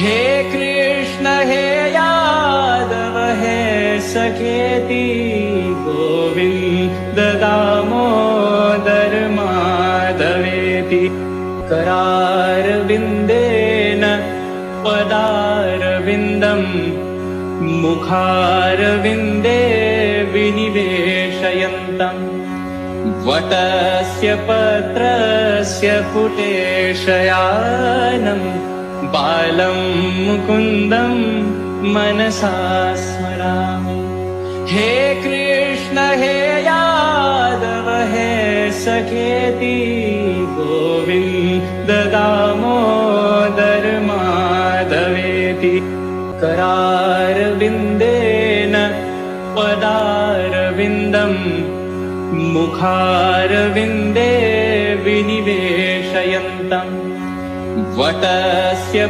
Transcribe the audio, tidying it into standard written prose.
हे कृष्ण हे यादव हे सखेति गोविन्द दामोदर माधवेति करारविन्देन पदारविन्दम् मुखारविन्दे विनिवेशयन्तम् वटस्य पत्रस्य पुटेशयानम् बालं मुकुन्दं मनसा स्मरामि। हे कृष्ण हे यादव हे सखेति गोविन्द दामोदर माधवेति करारविन्देन पदारविन्दम् मुखारविन्दे विनिवेशयन्तम् वटस्य